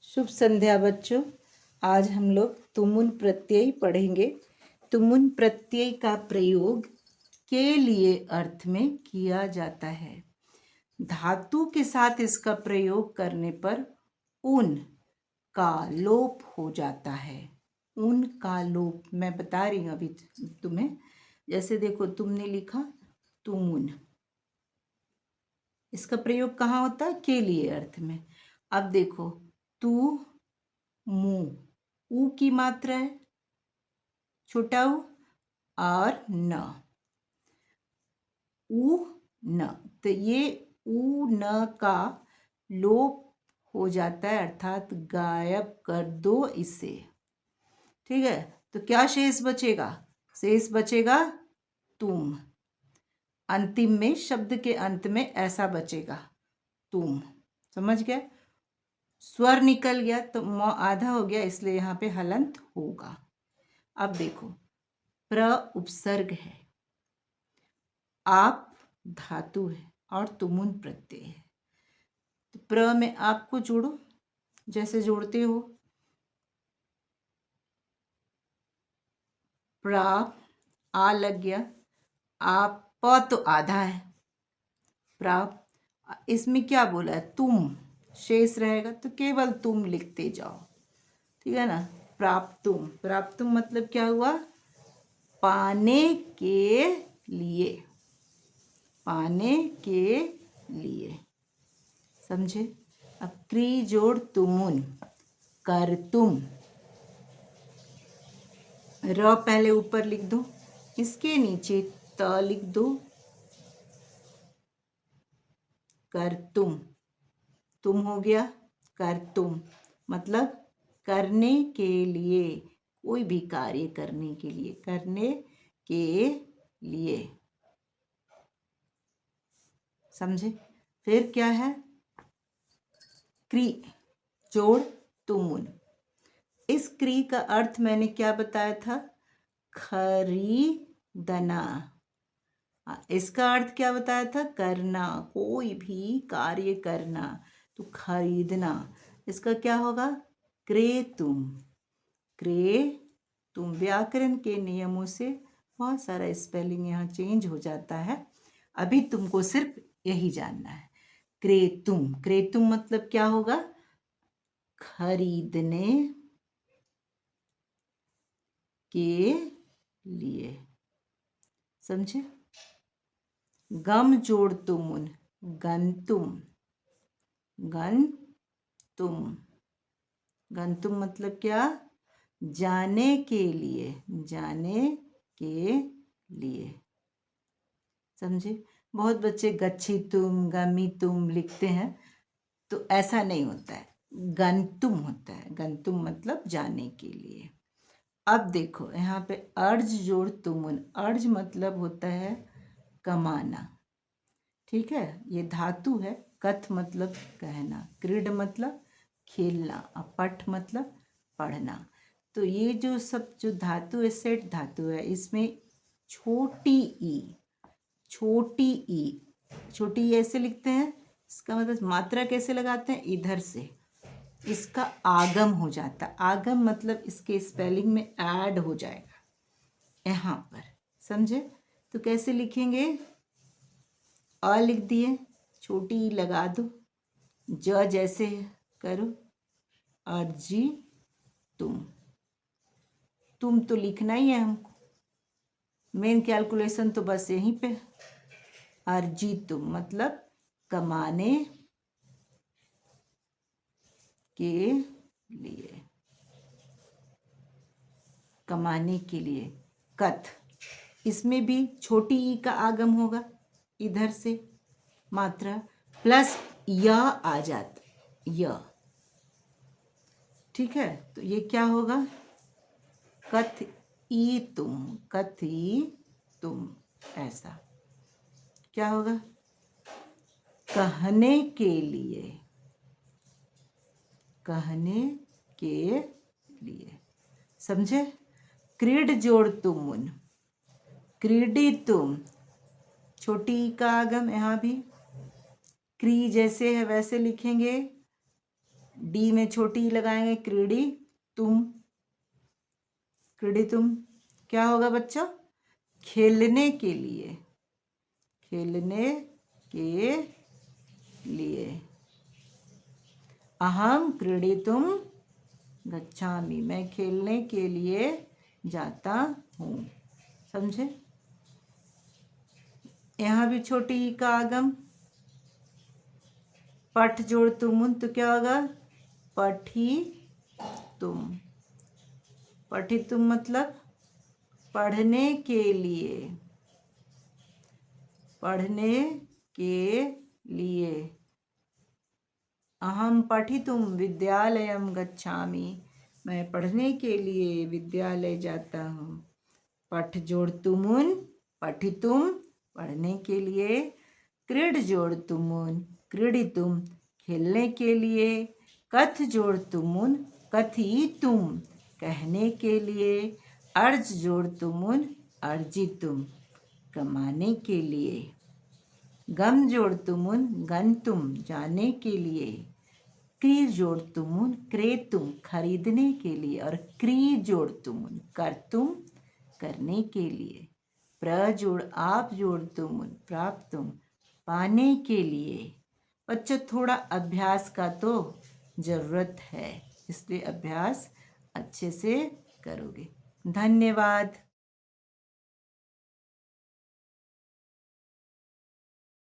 शुभ संध्या बच्चों। आज हम लोग तुमुन प्रत्यय पढ़ेंगे। तुमुन प्रत्यय का प्रयोग के लिए अर्थ में किया जाता है। धातु के साथ इसका प्रयोग करने पर उन का लोप हो जाता है। उन का लोप मैं बता रही हूँ अभी तुम्हें। जैसे देखो, तुमने लिखा तुमुन, इसका प्रयोग कहाँ होता है? के लिए अर्थ में। अब देखो, तू मु, ऊ की मात्रा है, छोटा ऊ, और न, ऊ न, तो ये ऊ न का लोप हो जाता है, अर्थात गायब कर दो इसे। ठीक है, तो क्या शेष बचेगा? शेष बचेगा तुम। अंतिम में, शब्द के अंत में ऐसा बचेगा, तुम। समझ गए? स्वर निकल गया तो म आधा हो गया, इसलिए यहाँ पे हलंत होगा। अब देखो, प्र उपसर्ग है, आप धातु है और तुमुन प्रत्यय है। तो प्र में आप को जोड़ो, जैसे जोड़ते हो। प्रा, आ लग गया, आप प तो आधा है, प्राप। इसमें क्या बोला है? तुम शेष रहेगा, तो केवल तुम लिखते जाओ। ठीक है ना? प्राप्तुम, प्राप्तुम मतलब क्या हुआ? पाने के लिए, पाने के लिए। समझे? अब क्री जोड़ तुमुन, कर तुम। र पहले ऊपर लिख दो, इसके नीचे त लिख दो, कर तुम। तुम हो गया कर तुम, मतलब करने के लिए, कोई भी कार्य करने के लिए, करने के लिए। समझे? फिर क्या है? क्री जोड़ तुमुन। इस क्री का अर्थ मैंने क्या बताया था? खरीदना। इसका अर्थ क्या बताया था? करना, कोई भी कार्य करना, तो खरीदना। इसका क्या होगा? क्रेतुम। क्रेतुम। व्याकरण के नियमों से बहुत सारा स्पेलिंग यहाँ चेंज हो जाता है, अभी तुमको सिर्फ यही जानना है। क्रेतुम, क्रेतुम मतलब क्या होगा? खरीदने के लिए। समझे? गम जोड़ तुमुन, गंतुम। गंतुम, गंतुम मतलब क्या? जाने के लिए, जाने के लिए। समझे? बहुत बच्चे गच्छितुम, गमितुम लिखते हैं, तो ऐसा नहीं होता है, गंतुम होता है। गंतुम मतलब जाने के लिए। अब देखो, यहाँ पे अर्ज जोड़ तुमुन। अर्ज मतलब होता है कमाना। ठीक है, ये धातु है। कथ मतलब कहना, क्रीड मतलब खेलना, और पठ मतलब पढ़ना। तो ये जो सब जो धातु है, सेठ धातु है, इसमें छोटी ई, छोटी ई, छोटी ई ऐसे लिखते हैं। इसका मतलब मात्रा कैसे लगाते हैं? इधर से इसका आगम हो जाता। आगम मतलब इसके स्पेलिंग में ऐड हो जाएगा यहाँ पर। समझे? तो कैसे लिखेंगे? अ लिख दिए, छोटी ई लगा दो, ज जैसे करो, और जी तुम तो लिखना ही है हमको। मेन कैलकुलेशन तो बस यहीं पे। अर्जितुम मतलब कमाने के लिए, कमाने के लिए। कथ, इसमें भी छोटी ई का आगम होगा, इधर से मात्रा प्लस य आ जाता, य। ठीक है, तो ये क्या होगा? कथ ई तुम, कथ ई तुम, ऐसा क्या होगा? कहने के लिए, कहने के लिए। समझे? क्रीड जोड़ तुमुन, क्रीडी तुम, छोटी ई का आगम यहाँ भी क्री जैसे है वैसे लिखेंगे, डी में छोटी ई लगाएंगे, क्रीड़ी तुम। क्रीड़ी तुम क्या होगा बच्चों? खेलने के लिए, खेलने के लिए। अहम क्रीडितुम गच्छामि, मैं खेलने के लिए जाता हूँ। समझे? यहाँ भी छोटी ई का आगम, पठ जोड़ तुमुन, तो क्या होगा? पठी तुम। पठी तुम मतलब पढ़ने के लिए, पढ़ने के लिए। अहम पठितुम विद्यालयम गच्छामि, मैं पढ़ने के लिए विद्यालय जाता हूँ। पठ जोड़ तुमुन, पठितुम पढ़ने के लिए, क्रीड जोड़ तुमुन, क्रीडितुम खेलने के लिए, कथ जोड़ तुमुन, कथितुम कहने के लिए, अर्ज जोड़ तुमुन, अर्जितुम कमाने के लिए, गम जोड़ तुमुन, गंतुम जाने के लिए, क्रीर जोड़ तुमुन, क्रेतुम खरीदने के लिए, और क्री जोड़ तुमुन, कर्तुम करने के लिए, प्र जोड़ आप जोड़ तुमुन, प्राप्तुम पाने के लिए। बच्चों थोड़ा अभ्यास का तो ज़रूरत है, इसलिए अभ्यास अच्छे से करोगे। धन्यवाद।